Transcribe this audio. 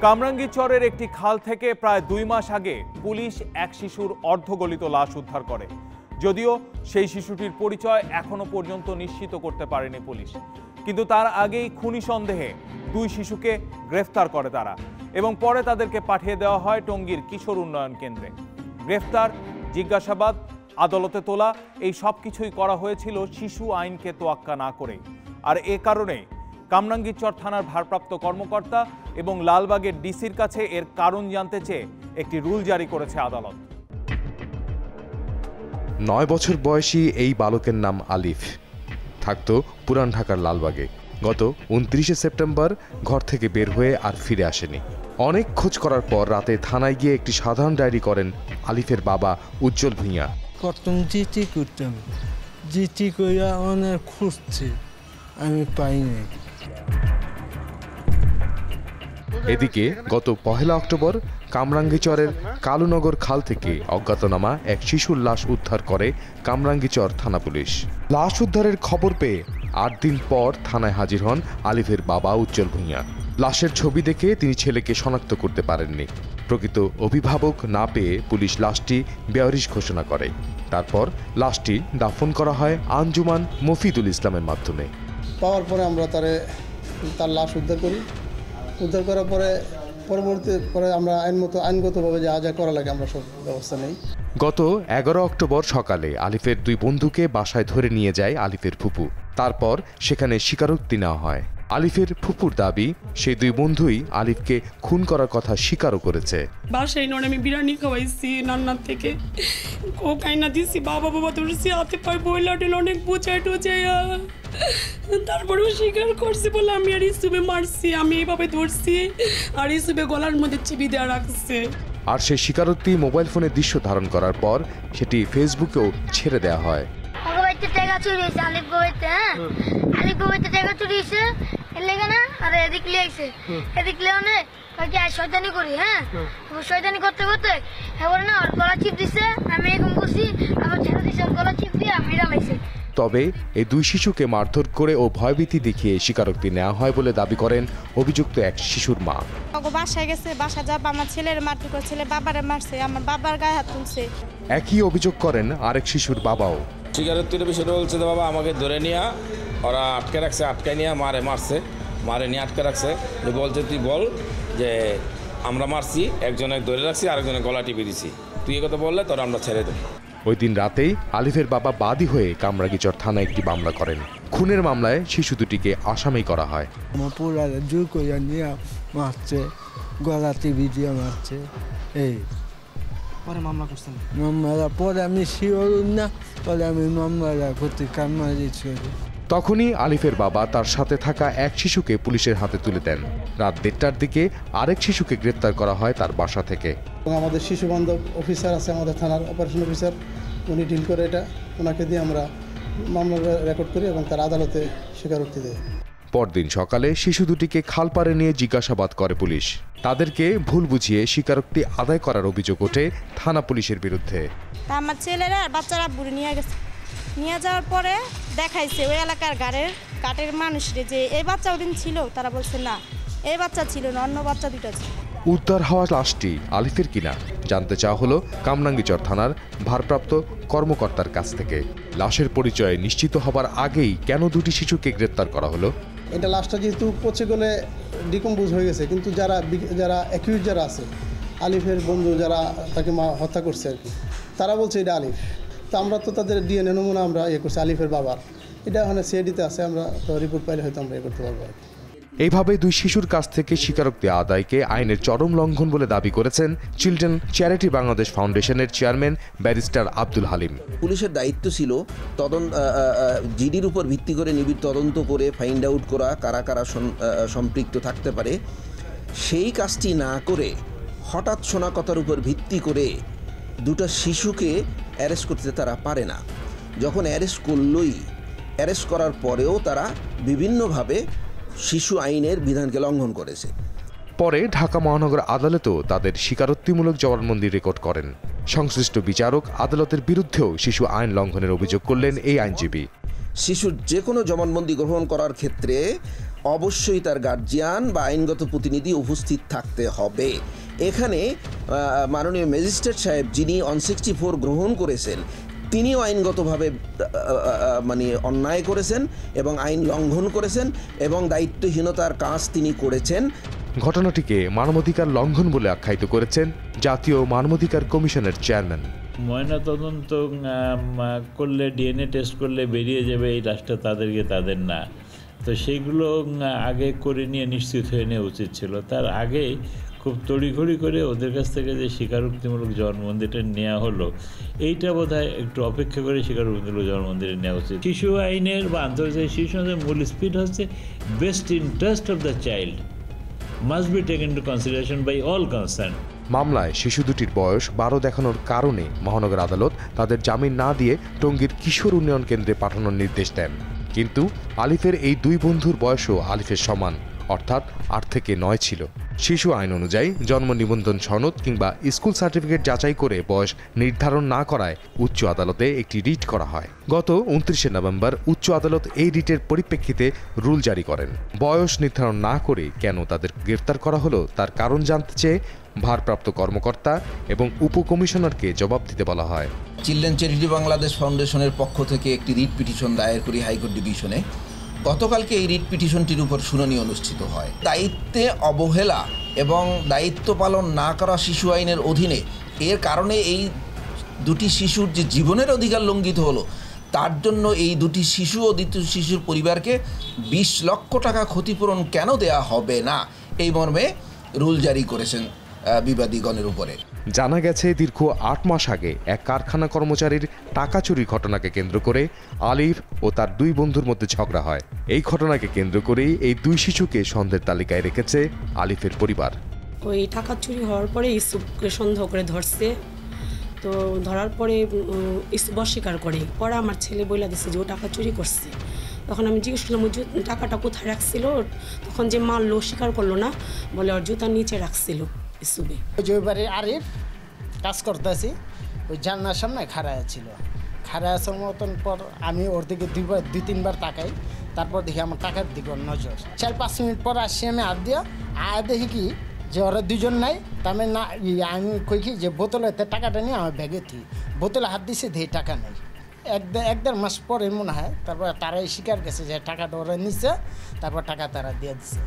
কামরাঙ্গীরচরের একটি খাল থেকে প্রায় 2 মাস আগে পুলিশ এক শিশুর অর্ধগলিত লাশ উদ্ধার করে। যদিও সেই শিশুটির পরিচয় এখনো পর্যন্ত নিশ্চিত করতে পারেনি পুলিশ, কিন্তু তার আগেই খুনি সন্দেহে 2 শিশুকে গ্রেফতার করে তারা এবং পরে তাদেরকে পাঠিয়ে দেওয়া হয় টঙ্গীর কিশোর উন্নয়ন কেন্দ্রে। গ্রেফতার, জিজ্ঞাসাবাদ, আদালতে তোলা, এই সব কিছুই করা হয়েছিল শিশু আইনকে তোয়াক্কা না করে। আর এ কারণে কামরাঙ্গীরচর থানার ভারপ্রাপ্ত কর্মকর্তা এবং লালবাগের ডিসির কাছে এর কারণ জানতে চেয়ে একটি রুল জারি করেছে আদালত। 9 বছর বয়সী এই বালকের নাম আলিফ, থাকতো পুরান ঢাকার লালবাগে। গত 29শে সেপ্টেম্বর ঘর থেকে বের হয়ে আর ফিরে আসেনি। অনেক খোঁজ করার পর রাতে থানায় গিয়ে একটি সাধারণ ডায়েরি করেন আলিফের বাবা উজ্জ্বল ভূঁইয়া। প্রথম জিটি করতাম, জিটি কইরা অনেক খুঁজছি, আমি পাইনি। এদিকে গত 1 অক্টোবর কামরাঙ্গীরচরের কালুনগর খাল থেকে অজ্ঞাতনামা এক শিশুর লাশ উদ্ধার করে কামরাঙ্গীরচর থানা পুলিশ। লাশ উদ্ধারের খবর পেয়ে 8 দিন পর থানায় হাজির হন আলিফের বাবা উজ্জ্বল ভূঁইয়া। লাশের ছবি দেখে তিনি ছেলেকে শনাক্ত করতে পারেননি। প্রকৃত অভিভাবক না পেয়ে পুলিশ লাশটি বেওয়ারিশ ঘোষণা করে। তারপর লাশটি দাফন করা হয় আঞ্জুমান মফিদুল ইসলামের মাধ্যমে। পাওয়ার পরে আমরা তার লাশ উদ্ধার করি। উদ্ধার করার পরে পরে আমরা আইনগতভাবে যা করা লাগে আমরা সব ব্যবস্থা নেই। গত 11 অক্টোবর সকালে আলিফের 2 বন্ধুকে বাসায় ধরে নিয়ে যায় আলিফের ফুপু। তারপর সেখানে স্বীকারোক্তি নেওয়া হয়। আলিফের ফুপুর দাবি, সেই 2 বন্ধুই আলিফকে খুন করার কথা স্বীকারও করেছে। বাসায় নয় আমি বিরিয়ানি খাওয়াইছি নান্নার থেকে, কোকাইনা দিছি, বাবা ধরছি, হাতে পায়ে বইলা টেল অনেক বোঝাই টোঝাইয়া, তারপরেও স্বীকার করছি বলে আমি আর ইসুবে মারছি, আমি এইভাবে ধরছি আর ইসুবে গলার মধ্যে চিবি দেওয়া রাখছে। আর সেই স্বীকারোক্তি মোবাইল ফোনে দৃশ্য ধারণ করার পর সেটি ফেসবুকেও ছেড়ে দেওয়া হয়। তবে এই 2 শিশুকে মারধর করে ও ভয়ভীতি দেখিয়ে স্বীকারোক্তি নেওয়া হয় বলে দাবি করেন অভিযুক্ত এক শিশুর মা। বাসায় গেছে, বাসা যাব, আমার ছেলের মারধর করে, ছেলে বাবারে মারছে, আমার বাবার গায়ে হাত তুলছে। একই অভিযোগ করেন আরেক শিশুর বাবাও। স্বীকারোক্তির বিষয়টা বলছে যে বাবা আমাকে ধরে নিয়ে ওরা আটকে রাখছে, আটকে নিয়ে মারে নিয়ে আটকে রাখছে। বলছে তুই বল যে আমরা মারছি, একজনের ধরে রাখছি, আরেকজনের গলা টিপে দিছি, তুই কথা বললে তোরা আমরা ছেড়ে দেব। ওই দিন রাতেই আলিফের বাবা বাদী হয়ে কামরাঙ্গীরচর থানায় একটি মামলা করেন। খুনের মামলায় শিশু দুটিকে আসামি করা হয়। আমার পুরা জোর করে নিয়ে মারছে, গলা টিভি দিয়ে মারছে। এই পরে মামলা করছেন? মামলা পরে আমি শিওর না, পরে আমি মামলা করতে কামরাঙ্গীরচর। তখনই আলিফের বাবা তার সাথে থাকা এক শিশুকে পুলিশের হাতে তুলে দেন। রাত 1টার দিকে আরেক শিশুকে গ্রেফতার করা হয় তার বাসা থেকে। আমাদের শিশু বান্ধব অফিসার আছে, আমাদের থানার অপারেশন অফিসার, উনি ডিল করে এটা, ওনাকে দিয়ে আমরা মামলা রেকর্ড করি এবং তার আদালতে স্বীকারোক্তি দেয়। পরদিন সকালে শিশু দুটিকে খালপাড়ে নিয়ে জিজ্ঞাসাবাদ করে পুলিশ। তাদেরকে ভুল বুঝিয়ে স্বীকারোক্তি আদায় করার অভিযোগ ওঠে থানা পুলিশের বিরুদ্ধে। আমার ছেলেরা আর বাচ্চারা বুড়ি নিয়ে গেছে, নিয়ে যাওয়ার পরে দেখাইছে ওই এলাকার ঘাটের মানুষরে যে এই বাচ্চা ওদিন ছিল, তারা বলছে না এই বাচ্চা ছিল না, অন্য বাচ্চা 2টা ছিল। উদ্ধার হওয়া লাশটি আলিফের কিনা জানতে চাওয়া হলো কামরাঙ্গীরচর থানার ভারপ্রাপ্ত কর্মকর্তার কাছ থেকে। লাশের পরিচয় নিশ্চিত হবার আগেই কেন 2টি শিশুকে গ্রেফতার করা হলো? এটা লাশটা যেহেতু পচে গেলে ডিকম্পোজ হয়ে গেছে, কিন্তু যারা অ্যাকিউজ যারা আছে, আলিফের বন্ধু যারা তাকে হত্যা করছে আর কি, তারা বলছে এটা আলিফ। তো আমরা তো তাদের ডিএনএ নমুনা আমরা করছি আলিফের বাবার, এটা ওখানে সিআইডিতে আছে, আমরা তো রিপোর্ট পাইলে হয়তো আমরা করতে পারবো আর কি। এইভাবে 2 শিশুর কাছ থেকে স্বীকারোক্তি আদায়কে আইনের চরম লঙ্ঘন বলে দাবি করেছেন চিলড্রেন চ্যারিটি বাংলাদেশ ফাউন্ডেশনের চেয়ারম্যান ব্যারিস্টার আব্দুল হালিম। পুলিশের দায়িত্ব ছিল জিডির উপর ভিত্তি করে নিবিড় তদন্ত করে ফাইন্ড আউট করা কারা কারা সম্পৃক্ত থাকতে পারে। সেই কাজটি না করে হঠাৎ শোনা কথার উপর ভিত্তি করে 2টা শিশুকে অ্যারেস্ট করতে তারা পারে না। যখন অ্যারেস্ট করার পরেও তারা বিভিন্নভাবে শিশু আইনের বিধানকে লঙ্ঘন করেছে। পরে ঢাকা মহানগর আদালতও তাদের স্বীকারোক্তিমূলক জবানবন্দি রেকর্ড করেন। সংশ্লিষ্ট বিচারক আদালতের বিরুদ্ধেও শিশু আইন লঙ্ঘনের অভিযোগ করলেন এই আইনজীবী। শিশুর যে কোনো জবানবন্দি গ্রহণ করার ক্ষেত্রে অবশ্যই তার গার্জিয়ান বা আইনগত প্রতিনিধি উপস্থিত থাকতে হবে। এখানে মাননীয় ম্যাজিস্ট্রেট সাহেব যিনি 164 গ্রহণ করেছেন তিনিও আইনগতভাবে মানে অন্যায় করেছেন এবং আইন লঙ্ঘন করেছেন এবং দায়িত্বহীনতার কাজ তিনি করেছেন। ঘটনাটিকে মানবাধিকার লঙ্ঘন বলে আখ্যায়িত করেছেন জাতীয় মানবাধিকার কমিশনের চেয়ারম্যান। ময়নাতদন্ত করলে ডিএনএ টেস্ট করলে বেরিয়ে যাবে এই লাশটা তাদের না, তো সেইগুলো আগে করে নিয়ে নিশ্চিত হয়ে নেওয়া উচিত ছিল। তার আগে খুব তড়িঘড়ি করে ওদের কাছ থেকে যে স্বীকারোক্তিমূলক জবানবন্দিটা নেওয়া হলো, এইটা বোধহয় একটু অপেক্ষা করে স্বীকারোক্তিমূলক জবানবন্দিটা নেওয়া উচিত। শিশু আইনের বা আন্তর্জাতিক শিশু আইনের মূল স্পিড হচ্ছে best interest of the child must be taken into consideration by all concern. মামলায় শিশু দুটির বয়স 12 দেখানোর কারণে মহানগর আদালত তাদের জামিন না দিয়ে টঙ্গীর কিশোর উন্নয়ন কেন্দ্রে পাঠানোর নির্দেশ দেন। কিন্তু আলিফের এই দুই বন্ধুর বয়সও আলিফের সমান, অর্থাৎ 8 থেকে 9 ছিল। শিশু আইন অনুযায়ী জন্ম নিবন্ধন সনদ কিংবা স্কুল সার্টিফিকেট যাচাই করে বয়স নির্ধারণ না করায় উচ্চ আদালতে একটি রিট করা হয়। গত 29 নভেম্বর উচ্চ আদালত এই রিটের পরিপ্রেক্ষিতে রুল জারি করেন। বয়স নির্ধারণ না করে কেন তাদের গ্রেফতার করা হলো তার কারণ জানতে চেয়ে ভারপ্রাপ্ত কর্মকর্তা এবং উপকমিশনারকে জবাব দিতে বলা হয়। চিলড্রেন চ্যারিটি বাংলাদেশ ফাউন্ডেশনের পক্ষ থেকে একটি রিট পিটিশন দায়ের করি হাইকোর্ট ডিভিশনে। গতকালকে এই রিট পিটিশনটির উপর শুনানি অনুষ্ঠিত হয়। দায়িত্বে অবহেলা এবং দায়িত্ব পালন না করা শিশু আইনের অধীনে এর কারণে এই দুটি শিশুর যে জীবনের অধিকার লঙ্ঘিত হলো, তার জন্য এই দুটি শিশু ও দ্বিতীয় শিশুর পরিবারকে 20 লক্ষ টাকা ক্ষতিপূরণ কেন দেয়া হবে না, এই মর্মে রুল জারি করেছেন বিবাদীগণের উপরে। জানা গেছে দীর্ঘ 8 মাস আগে এক কারখানা কর্মচারীর টাকা চুরির ঘটনাকে কেন্দ্র করে আলিফ ও তার দুই বন্ধুর মধ্যে ঝগড়া হয়। এই ঘটনাকে কেন্দ্র করেই এই দুই শিশুকে সন্দেহের তালিকায় রেখেছে আলিফের পরিবার। ওই টাকা চুরি হওয়ার পরে ইসুফকে সন্দেহ করে ধরছে, তো ধরার পরে ইসুফ অস্বীকার করে। পরে আমার ছেলে বইলা দিচ্ছে যে ও টাকা চুরি করছে। তখন আমি জিজ্ঞেস করলাম ওই টাকাটা কোথায় রাখছিল, তখন যে মারলো স্বীকার করলো না, বলে ওর জুতার নিচে রাখছিল ইসুফে। ওই বাড়ির আরিফ কাজ করতেছি, ওই জানলার সামনে খাড়া ছিল। খাড়া আসার মতন পর আমি ওর দিকে 2-3 বার তাকাই, তারপর দেখি আমার টাকার দিকে নজর। 4-5 মিনিট পর আসছি আমি হাত দিয়া দেখি কি যে ওরা দুজন নাই। তার মানে না আমি কই কি যে বোতলেতে টাকাটা নিয়ে আমার ব্যাগে থুই, বোতলে হাত দিছে দেখি টাকা নেই। 1-1.5 মাস পরে মনে হয় তারপর তারাই স্বীকার গেছে যে টাকাটা ওরা নিচ্ছে, তারপর টাকা তারা দিয়ে দিচ্ছে।